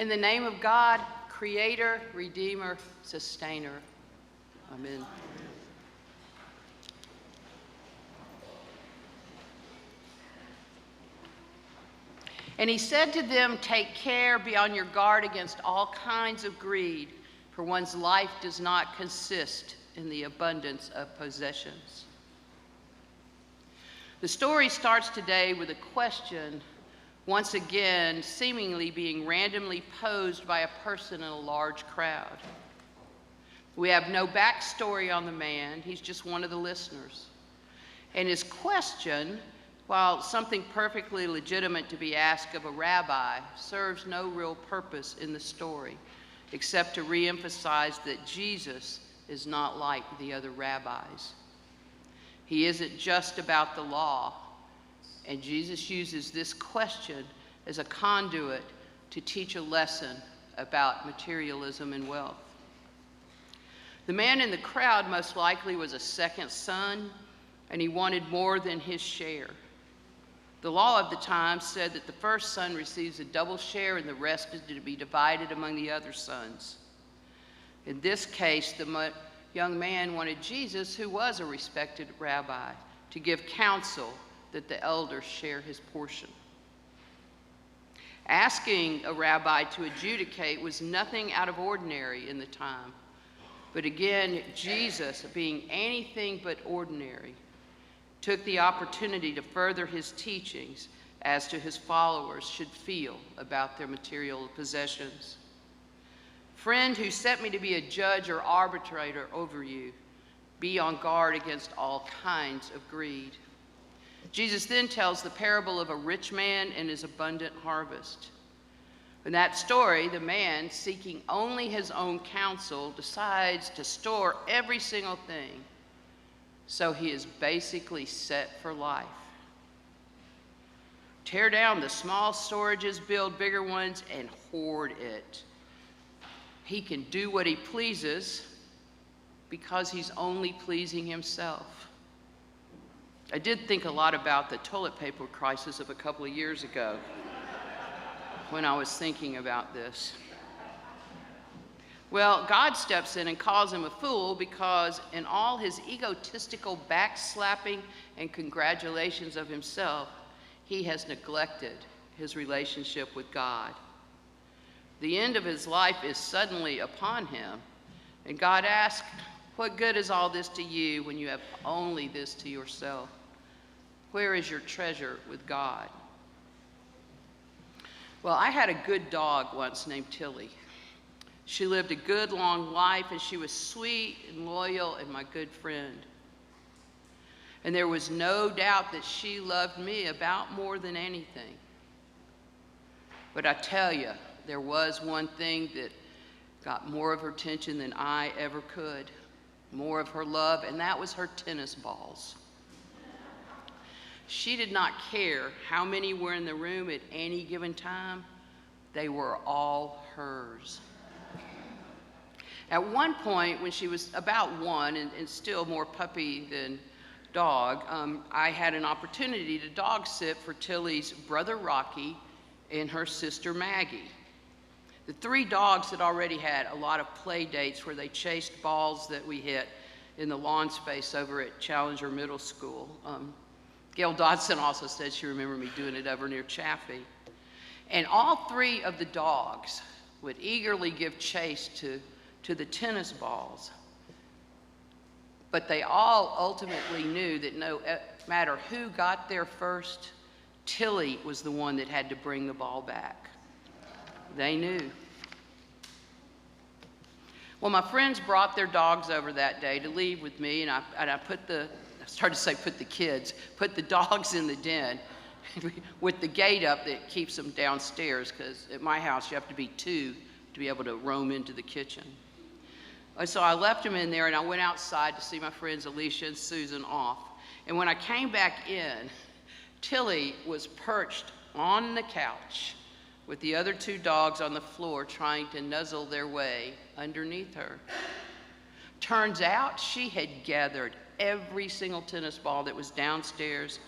In the name of God, Creator, Redeemer, Sustainer. Amen. And he said to them, "Take care, be on your guard against all kinds of greed, for one's life does not consist in the abundance of possessions." The story starts today with a question, once again, seemingly being randomly posed by a person in a large crowd. We have no backstory on the man. He's just one of the listeners. And his question, while something perfectly legitimate to be asked of a rabbi, serves no real purpose in the story, except to reemphasize that Jesus is not like the other rabbis. He isn't just about the law, and Jesus uses this question as a conduit to teach a lesson about materialism and wealth. The man in the crowd most likely was a second son, and he wanted more than his share. The law of the time said that the first son receives a double share and the rest is to be divided among the other sons. In this case, the young man wanted Jesus, who was a respected rabbi, to give counsel that the elders share his portion. Asking a rabbi to adjudicate was nothing out of ordinary in the time. But again, Jesus, being anything but ordinary, took the opportunity to further his teachings as to his followers should feel about their material possessions. "Friend who set me to be a judge or arbitrator over you, be on guard against all kinds of greed." Jesus then tells the parable of a rich man and his abundant harvest. In that story, the man, seeking only his own counsel, decides to store every single thing, so he is basically set for life. Tear down the small storages, build bigger ones, and hoard it. He can do what he pleases because he's only pleasing himself. I did think a lot about the toilet paper crisis of a couple of years ago when I was thinking about this. Well, God steps in and calls him a fool because in all his egotistical backslapping and congratulations of himself, he has neglected his relationship with God. The end of his life is suddenly upon him, and God asks, "What good is all this to you when you have only this to yourself? Where is your treasure with God?" Well, I had a good dog once named Tilly. She lived a good long life, and she was sweet and loyal and my good friend. And there was no doubt that she loved me about more than anything. But I tell you, there was one thing that got more of her attention than I ever could, more of her love, and that was her tennis balls. She did not care how many were in the room at any given time. They were all hers. At one point, when she was about one and still more puppy than dog, I had an opportunity to dog sit for Tilly's brother Rocky and her sister Maggie. The three dogs had already had a lot of play dates where they chased balls that we hit in the lawn space over at Challenger Middle School. Gail Dodson also said she remembered me doing it over near Chaffee. And all three of the dogs would eagerly give chase to the tennis balls. But they all ultimately knew that no matter who got there first, Tilly was the one that had to bring the ball back. They knew. Well, my friends brought their dogs over that day to leave with me, and I put the dogs in the den with the gate up that keeps them downstairs, because at my house you have to be two to be able to roam into the kitchen. And so I left them in there, and I went outside to see my friends Alicia and Susan off. And when I came back in, Tilly was perched on the couch with the other two dogs on the floor trying to nuzzle their way underneath her. Turns out she had gathered every single tennis ball that was downstairs,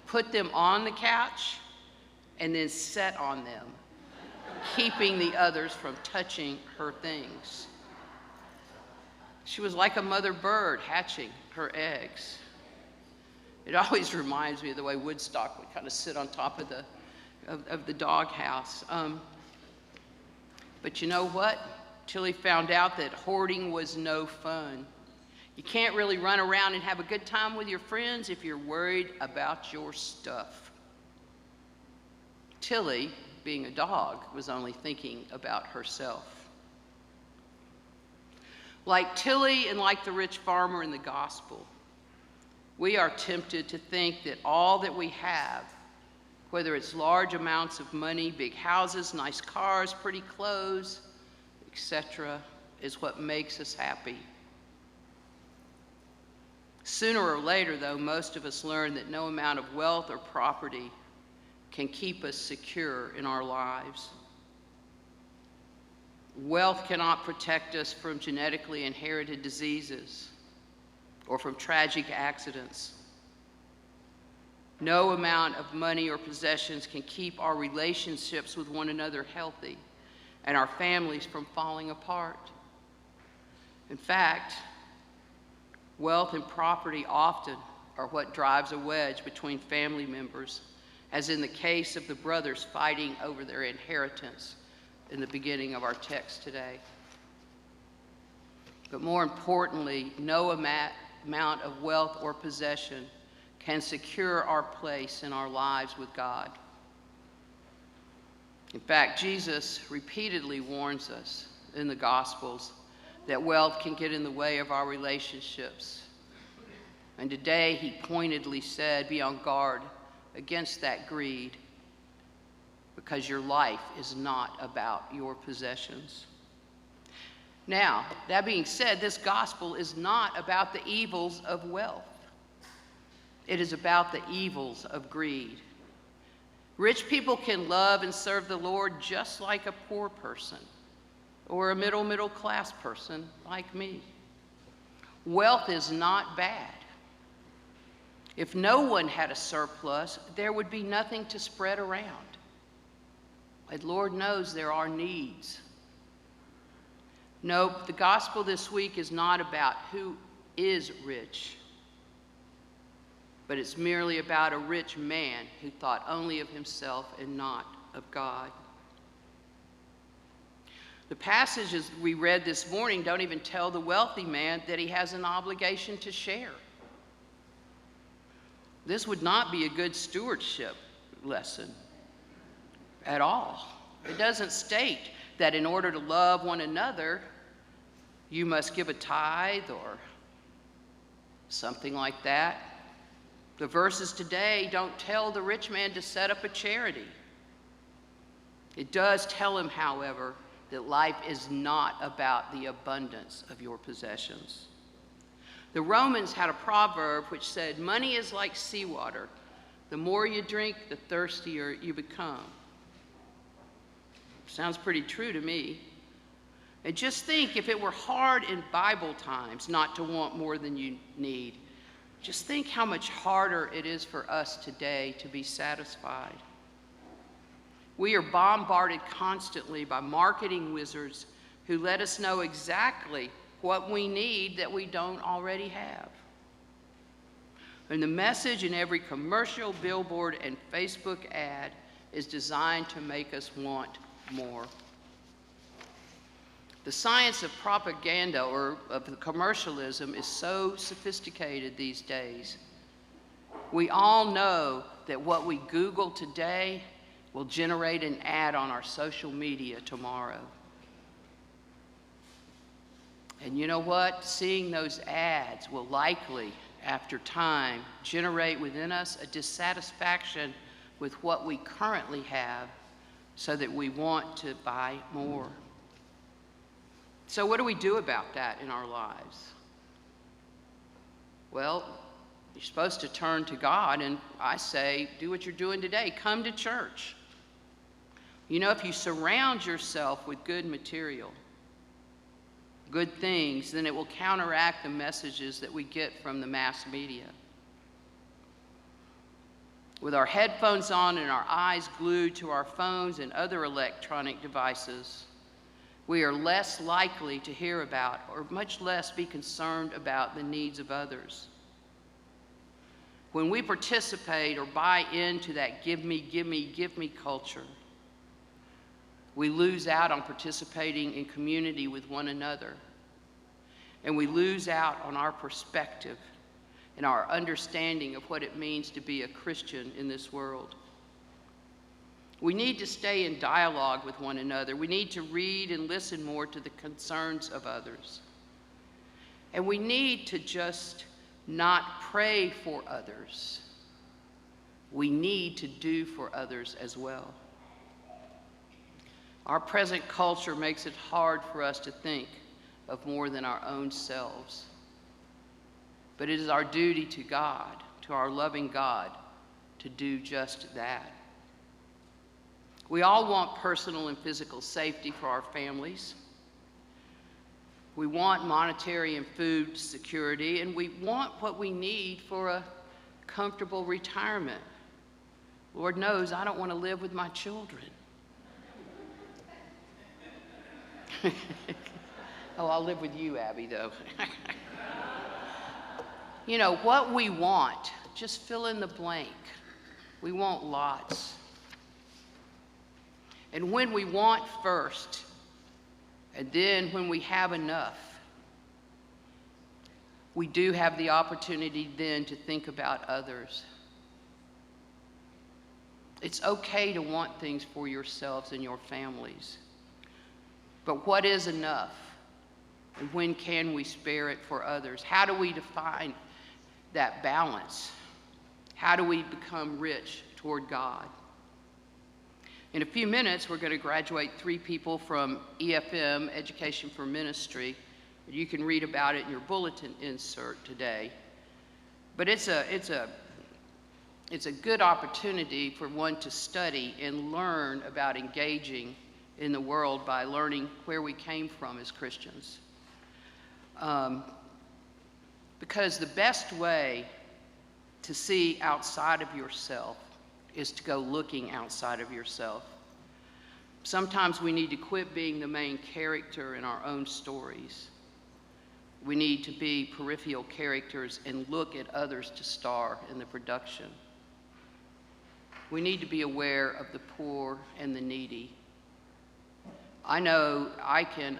put them on the couch, and then sat on them, keeping the others from touching her things. She was like a mother bird hatching her eggs. It always reminds me of the way Woodstock would kind of sit on top of the doghouse. But you know what? Tilly found out that hoarding was no fun. You can't really run around and have a good time with your friends if you're worried about your stuff. Tilly, being a dog, was only thinking about herself. Like Tilly and like the rich farmer in the gospel, we are tempted to think that all that we have, whether it's large amounts of money, big houses, nice cars, pretty clothes, etc., is what makes us happy. Sooner or later, though, most of us learn that no amount of wealth or property can keep us secure in our lives. Wealth cannot protect us from genetically inherited diseases or from tragic accidents. No amount of money or possessions can keep our relationships with one another healthy and our families from falling apart. In fact, wealth and property often are what drives a wedge between family members, as in the case of the brothers fighting over their inheritance in the beginning of our text today. But more importantly, no amount of wealth or possession can secure our place in our lives with God. In fact, Jesus repeatedly warns us in the Gospels that wealth can get in the way of our relationships. And today he pointedly said, be on guard against that greed, because your life is not about your possessions. Now, that being said, this gospel is not about the evils of wealth. It is about the evils of greed. Rich people can love and serve the Lord just like a poor person or a middle class person like me. Wealth is not bad. If no one had a surplus, there would be nothing to spread around. And Lord knows there are needs. Nope, the gospel this week is not about who is rich, but it's merely about a rich man who thought only of himself and not of God. The passages we read this morning don't even tell the wealthy man that he has an obligation to share. This would not be a good stewardship lesson at all. It doesn't state that in order to love one another, you must give a tithe or something like that. The verses today don't tell the rich man to set up a charity. It does tell him, however, that life is not about the abundance of your possessions. The Romans had a proverb which said, money is like seawater. The more you drink, the thirstier you become. Sounds pretty true to me. And just think, if it were hard in Bible times not to want more than you need, just think how much harder it is for us today to be satisfied. We are bombarded constantly by marketing wizards who let us know exactly what we need that we don't already have. And the message in every commercial, billboard, and Facebook ad is designed to make us want more. The science of propaganda or of commercialism is so sophisticated these days. We all know that what we Google today will generate an ad on our social media tomorrow. And you know what? Seeing those ads will likely, after time, generate within us a dissatisfaction with what we currently have so that we want to buy more. So what do we do about that in our lives? Well, you're supposed to turn to God, and I say, do what you're doing today. Come to church. You know, if you surround yourself with good material, good things, then it will counteract the messages that we get from the mass media. With our headphones on and our eyes glued to our phones and other electronic devices, we are less likely to hear about, or much less be concerned about, the needs of others. When we participate or buy into that give me, give me, give me culture, we lose out on participating in community with one another. And we lose out on our perspective and our understanding of what it means to be a Christian in this world. We need to stay in dialogue with one another. We need to read and listen more to the concerns of others. And we need to just not pray for others. We need to do for others as well. Our present culture makes it hard for us to think of more than our own selves. But it is our duty to God, to our loving God, to do just that. We all want personal and physical safety for our families. We want monetary and food security, and we want what we need for a comfortable retirement. Lord knows I don't want to live with my children. Oh, I'll live with you, Abby, though. You know, what we want, just fill in the blank. We want lots. And when we want first, and then when we have enough, we do have the opportunity then to think about others. It's okay to want things for yourselves and your families. But what is enough? And when can we spare it for others? How do we define that balance? How do we become rich toward God? In a few minutes, we're going to graduate 3 people from EFM, Education for Ministry. You can read about it in your bulletin insert today. But it's a good opportunity for one to study and learn about engaging in the world by learning where we came from as Christians. Because the best way to see outside of yourself is to go looking outside of yourself. Sometimes we need to quit being the main character in our own stories. We need to be peripheral characters and look at others to star in the production. We need to be aware of the poor and the needy. I know I can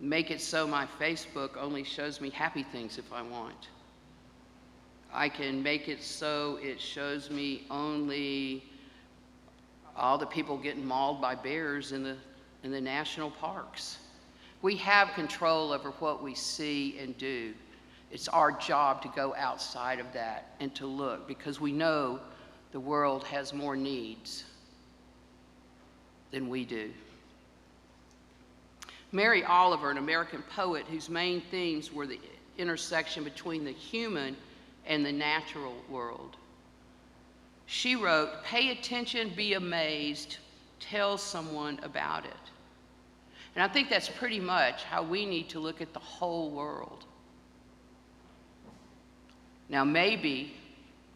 make it so my Facebook only shows me happy things if I want. I can make it so it shows me only all the people getting mauled by bears in the national parks. We have control over what we see and do. It's our job to go outside of that and to look, because we know the world has more needs than we do. Mary Oliver, an American poet whose main themes were the intersection between the human and the natural world. She wrote, "Pay attention, be amazed, tell someone about it." And I think that's pretty much how we need to look at the whole world. Now, maybe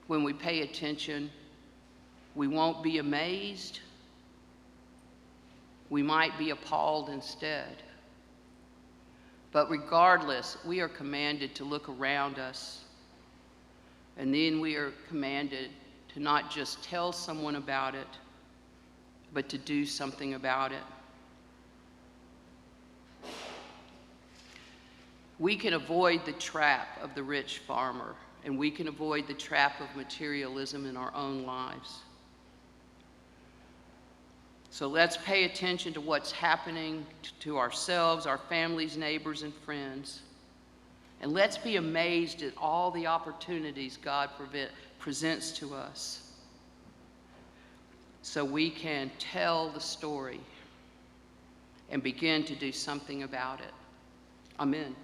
when we pay attention, we won't be amazed. We might be appalled instead. But regardless, we are commanded to look around us. And then we are commanded to not just tell someone about it, but to do something about it. We can avoid the trap of the rich farmer, and we can avoid the trap of materialism in our own lives. So let's pay attention to what's happening to ourselves, our families, neighbors, and friends. And let's be amazed at all the opportunities God presents to us, so we can tell the story and begin to do something about it. Amen.